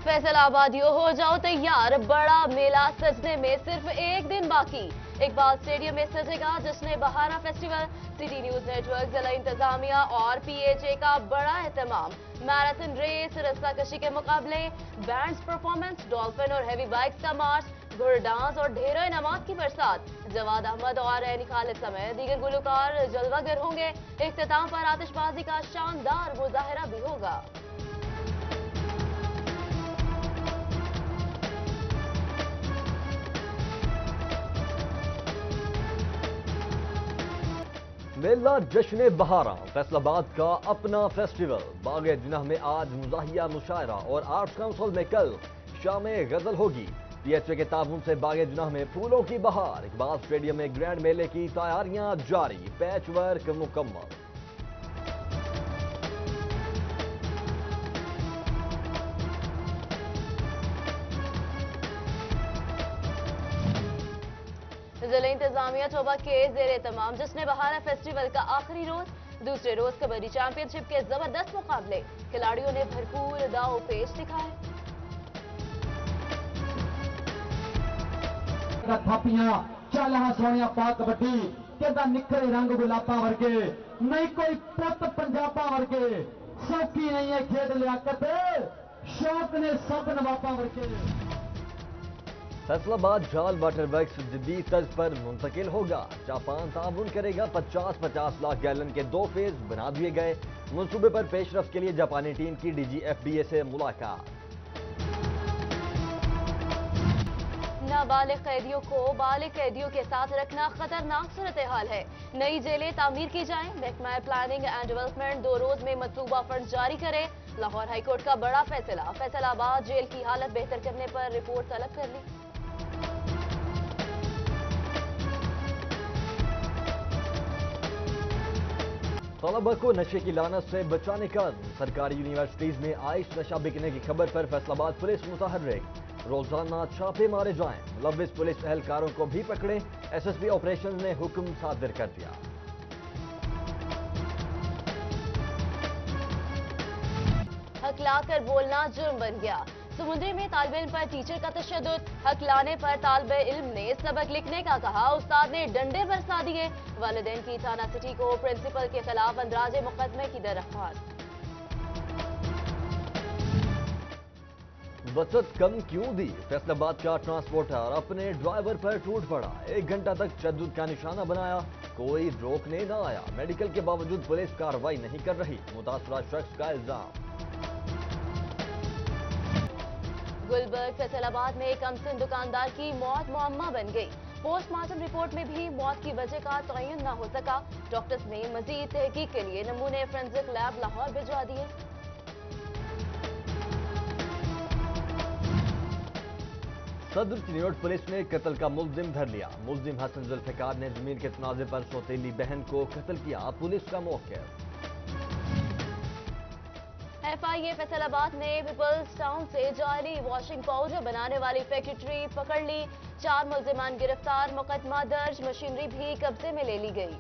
फैसलाबादियों हो जाओ तैयार, बड़ा मेला सजने में सिर्फ एक दिन बाकी। इकबाल स्टेडियम में सजेगा जश्न बहारा फेस्टिवल। सिटी न्यूज नेटवर्क, जिला इंतजामिया और पीएचए का बड़ा एहतमाम। मैराथन रेस, रस्साकशी के मुकाबले, बैंड्स परफॉर्मेंस, डॉल्फिन और हेवी बाइक्स का मार्च, घुड़ डांस और ढेरों इनामात की बरसात। जवाद अहमद और रैनी खालिद समेत दीगर गुलकार जलवागर होंगे। इख्तिताम पर आतिशबाजी का शानदार मुजाहरा भी होगा। मेला जश्न बहारा, फैसलाबाद का अपना फेस्टिवल। बागे जिन्ना में आज मुजाहिया मुशायरा और आर्ट्स काउंसिल में कल शाम गजल होगी। पीएचए के ताबून से बागे जिन्ना में फूलों की बहार। इकबाल स्टेडियम में ग्रैंड मेले की तैयारियां जारी, पैच वर्क मुकम्मल। जिला इंतजामिया चौबा के जेर तमाम जश्न बहारा फेस्टिवल का आखिरी रोज। दूसरे रोज कबड्डी चैंपियनशिप के जबरदस्त मुकाबले, खिलाड़ियों ने भरपूर दाव पेश दिखाए। थापियां चल हाँ सोनिया पा कबड्डी कहता निखरे रंग गुलाबा वर्गे, नहीं कोई पुत पंजाबा वर्गे। सौखी नहीं है खेड लियाकत, शौक ने सब नवाबा वर्गे। फैसलाबाद जाल वाटर वर्क्स जदीद तर्ज पर मुंतकिल होगा। जापान ताउन करेगा। 50-50 लाख गैलन के 2 फेज बना दिए गए। मंसूबे पर पेशरफ के लिए जापानी टीम की DGFBA से मुलाकात। नाबालिग कैदियों को बालिग कैदियों के साथ रखना खतरनाक सूरत हाल है। नई जेलें तामीर की जाएं। महकमा प्लानिंग एंड डेवलपमेंट 2 रोज में मतलूबा फंड जारी करे। लाहौर हाईकोर्ट का बड़ा फैसला, फैसलाबाद जेल की हालत बेहतर करने पर रिपोर्ट तलब कर ली। तलबा को नशे की लानत से बचाने का सरकारी यूनिवर्सिटीज में आइश नशा बिकने की खबर पर फैसलाबाद पुलिस मुतहर्रिक। रोजाना छापे मारे जाएं। मुलव्विस पुलिस एहलकारों को भी पकड़े। SSB ऑपरेशन ने हुक्म सादिर कर दिया। हकला कर बोलना जुर्म बन गया। समुद्री में तालिब इल्म पर टीचर का तशद्दुद। हकलाने पर तालिब इल्म ने सबक लिखने का कहा, उस्ताद ने डंडे बरसा दिए। वालिदैन की थाना सिटी को प्रिंसिपल के खिलाफ अंदराजे मुकदमे की दरख्वास्त। बचत कम क्यों दी? फैसलाबाद का ट्रांसपोर्टर अपने ड्राइवर पर टूट पड़ा। 1 घंटा तक तशद्दुद का निशाना बनाया, कोई रोकने न आया। मेडिकल के बावजूद पुलिस कार्रवाई नहीं कर रही, मुतासरा शख्स का इल्जाम। गुलबर्ग फैसलाबाद में एक अमसिन दुकानदार की मौत मुअम्मा बन गई। पोस्टमार्टम रिपोर्ट में भी मौत की वजह का तयन न हो सका। डॉक्टर्स ने मजीद तहकीक के लिए नमूने फोरेंसिक लैब लाहौर भिजवा दिए। सदर चिन्योट पुलिस ने कत्ल का मुल्जिम धर लिया। मुल्जिम हसन जुल्फिकार ने जमीन के तनाजे पर सौतेली बहन को कत्ल किया। पुलिस का मौक़िफ़। FIA फैसलाबाद ने पीपल्स टाउन से जाली वॉशिंग पाउडर बनाने वाली फैक्ट्री पकड़ ली। 4 मुल्जिमान गिरफ्तार, मुकदमा दर्ज, मशीनरी भी कब्जे में ले ली गई।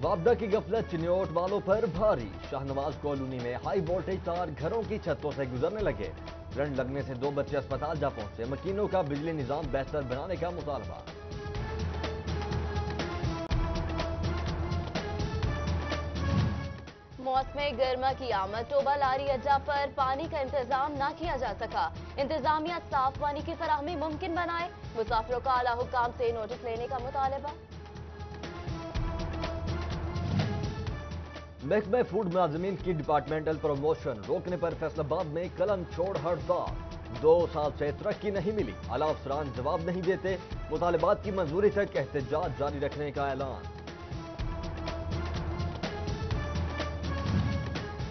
वापडा की गफलत चिन्योट वालों पर भारी। शाहनवाज कॉलोनी में हाई वोल्टेज तार घरों की छतों से गुजरने लगे। करंट लगने से 2 बच्चे अस्पताल जा पहुंचे। मकीनों का बिजली निजाम बेहतर बनाने का मुतालबा। मौसम गर्मा की आमद, टोबा लारी अड्डा पर पानी का इंतजाम न किया जा सका। इंतजामिया साफ पानी की फराहमी मुमकिन बनाए। मुसाफिरों का आला हुक्काम से नोटिस लेने का मुतालबा। महकमा फूड मुलाजमीन की डिपार्टमेंटल प्रमोशन रोकने पर फैसलाबाद में कलम छोड़ हड़ताल। 2 साल से तरक्की नहीं मिली, आला अफसरान जवाब नहीं देते। मुतालबात की मंजूरी तक एहतजाज जारी रखने का ऐलान।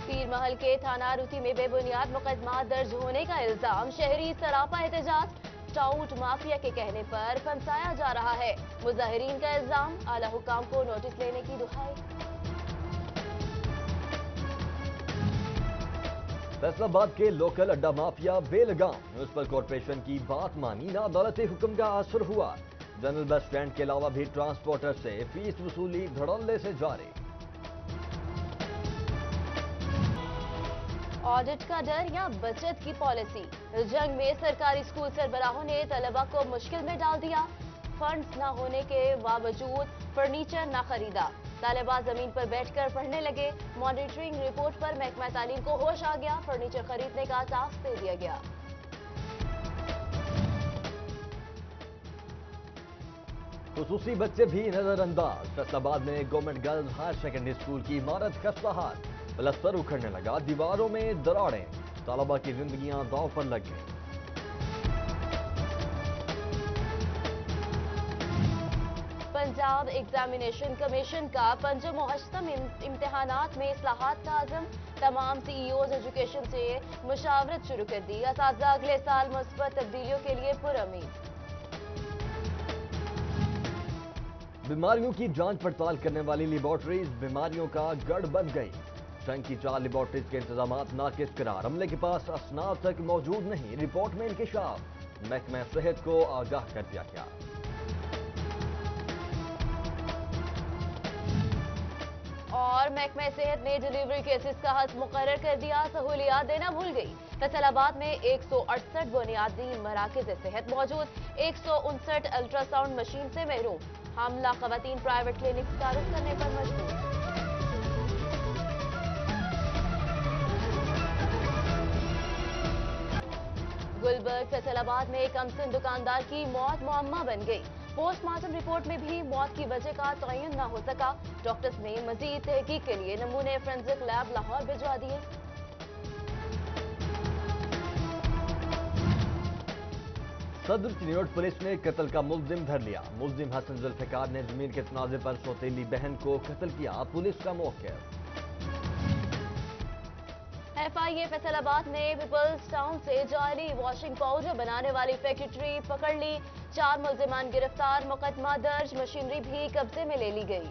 पीर महल के थाना रुती में बेबुनियाद मुकदमा दर्ज होने का इल्जाम। शहरी सरापा एहतजाज, टाउट माफिया के कहने पर फंसाया जा रहा है। मुजाहिरीन का इल्जाम, आला हुक्काम को नोटिस लेने की दुहाई। फैसलाबाद के लोकल अड्डा माफिया बेलगाम। म्यूनिसिपल कॉरपोरेशन की बात मानी ना, अदालती हुक्म का असर हुआ। जनरल बस स्टैंड के अलावा भी ट्रांसपोर्टर से फीस वसूली धड़ल्ले से जारी। ऑडिट का डर या बचत की पॉलिसी। जंग में सरकारी स्कूल सरबराहों ने तलबा को मुश्किल में डाल दिया। फंड्स न होने के बावजूद फर्नीचर न खरीदा। तलबा जमीन पर बैठकर पढ़ने लगे। मॉनिटरिंग रिपोर्ट पर महकमा तालीम को होश आ गया। फर्नीचर खरीदने का टास्क दे दिया गया। खुसूसी बच्चे भी नजरअंदाज। फैसलाबाद में government girls higher secondary school की इमारत खस्ताहाल। प्लस्तर उखड़ने लगा, दीवारों में दरारें। तलबा की जिंदगियां दांव पर लग गईं। पंजाब एग्जामिनेशन कमीशन का पंजम मुहस्तम इम्तिहानात में इस्लाहात का आज़म। तमाम सीईओज एजुकेशन से मुशावरत शुरू कर दी। असातिज़ा अगले साल मुस्बत तब्दीलियों के लिए पुरउम्मीद। बीमारियों की जांच पड़ताल करने वाली लेबॉर्ट्रीज बीमारियों का गढ़ बन गई। जंग की 4 लेबॉर्ट्रीज के इंतजामात नाकिस करार। अमले के पास असनाद तक मौजूद नहीं। रिपोर्ट में इंकिशाफ। महकमा सेहत को आगाह कर दिया गया। और महकमा सेहत ने डिलीवरी केसेस का हद मुकर्रर कर दिया। सहूलियात देना भूल गई। फैसलाबाद में 168 बुनियादी मराकज़ सेहत मौजूद। 159 अल्ट्रासाउंड मशीन से महरूम। हमला खवातीन प्राइवेट क्लिनिक तारुफ करने पर मजबूर। गुलबर्ग फैसलाबाद में एक अमसन दुकानदार की मौत मुअम्मा बन गई। पोस्टमार्टम रिपोर्ट में भी मौत की वजह का तयन न हो सका। डॉक्टर्स ने मजीद तहकीक के लिए नमूने फोरेंसिक लैब लाहौर भिजवा दिए। सदर चिन्योट पुलिस ने कत्ल का मुल्जिम धर लिया। मुल्जिम हसन जुल्फिकार ने जमीन के तनाजे पर सौतेली बहन को कत्ल किया। पुलिस का मौक़िफ़। FIA फैसलाबाद ने पीपल्स टाउन से जाली वॉशिंग पाउडर बनाने वाली फैक्ट्री पकड़ ली। 4 मुल्जिमान गिरफ्तार। मुकदमा दर्ज। मशीनरी भी कब्जे में ले ली गई।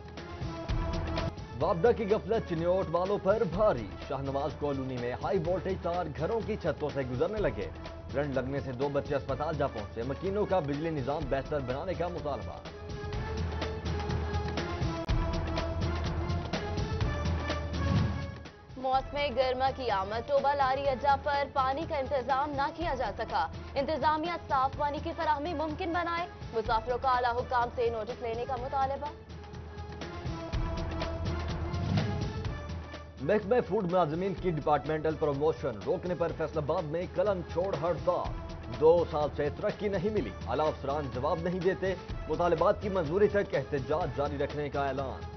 वापडा की गफलत चिन्योट वालों पर भारी। शाहनवाज कॉलोनी में हाई वोल्टेज तार घरों की छतों से गुजरने लगे। करंट लगने से 2 बच्चे अस्पताल जा पहुंचे। मकीनों का बिजली निजाम बेहतर बनाने का मुतालबा। मौसम गर्मा की आमद। टोबा लारी अड्डा पर पानी का इंतजाम न किया जा सका। इंतजामिया साफ पानी की फराहमी मुमकिन बनाए। मुसाफिरों का आला हुकाम से नोटिस लेने का मुतालबा। महकमा फूड मुलाजमीन की डिपार्टमेंटल प्रमोशन रोकने पर फैसलाबाद में कलम छोड़ हड़ताल। 2 साल से तरक्की नहीं मिली। आला अफसरान जवाब नहीं देते। मुतालबात की मंजूरी तक एहतजाज जारी रखने का ऐलान।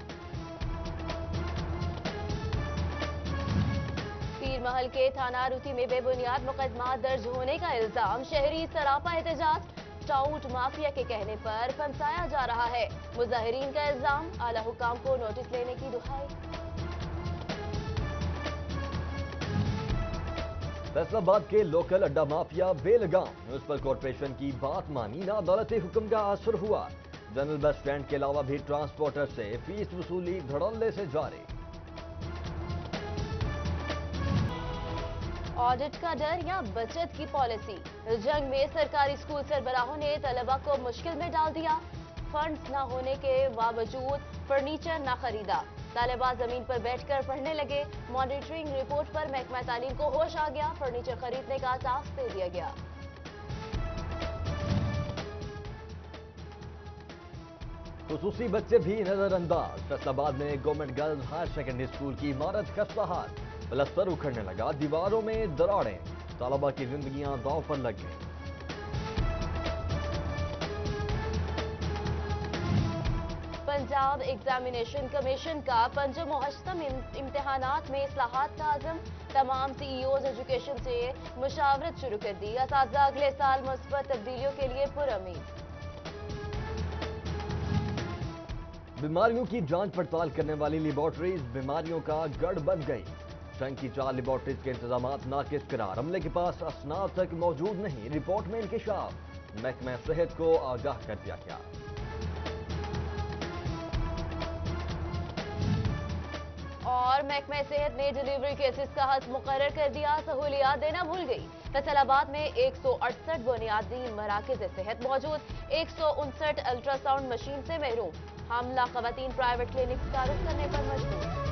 पीर महल के थाना रुती में बेबुनियाद मुकदमा दर्ज होने का इल्जाम। शहरी सरापा एहतजाज। टाउट माफिया के कहने पर फंसाया जा रहा है। मुजाहिरीन का इल्जाम। आला हुकाम को नोटिस लेने की दुहाई। फैसलाबाद के लोकल अड्डा माफिया बेलगाम। म्यूनिसिपल कॉरपोरेशन की बात मानी ना अदालती हुक्म का असर हुआ। जनरल बस स्टैंड के अलावा भी ट्रांसपोर्टर से फीस वसूली धड़ल्ले से जारी। ऑडिट का डर या बचत की पॉलिसी। जंग में सरकारी स्कूल सरबराहों ने तलबा को मुश्किल में डाल दिया। फंड्स न होने के बावजूद फर्नीचर न खरीदा। तलबा जमीन पर बैठकर पढ़ने लगे। मॉनिटरिंग रिपोर्ट पर महकमा तालीम को होश आ गया। फर्नीचर खरीदने का टास्क दे दिया गया। खुसूसी बच्चे भी नजरअंदाज। फैसलाबाद में government girls higher secondary school की इमारत खस्ताहाल। प्लस्तर उखड़ने लगा, दीवारों में दरारें। तलबा की जिंदगियां दांव पर लग गईं। पंजाब एग्जामिनेशन कमीशन का पंजम मुहस्तम इम्तिहानात में इस्लाहात का आज़म। तमाम सीईओज एजुकेशन से मुशावरत शुरू कर दी। असातिज़ा अगले साल मुस्बत तब्दीलियों के लिए पुरउम्मीद। बीमारियों की जांच पड़ताल करने वाली लेबॉर्ट्रीज बीमारियों का गढ़ बन गई। जंग की 4 लेबॉर्ट्रीज के इंतजामात नाकिस करार। अमले के पास असनाद तक मौजूद नहीं। रिपोर्ट में इंकिशाफ। महकमा सेहत को आगाह कर दिया गया। और महकमा सेहत ने डिलीवरी केसेस का हद मुकर्रर कर दिया। सहूलियात देना भूल गई। फैसलाबाद में 168 बुनियादी मराकज़ सेहत मौजूद। 159 अल्ट्रासाउंड मशीन से महरूम। हमला खवातीन प्राइवेट क्लिनिक तारुफ करने पर मजबूर।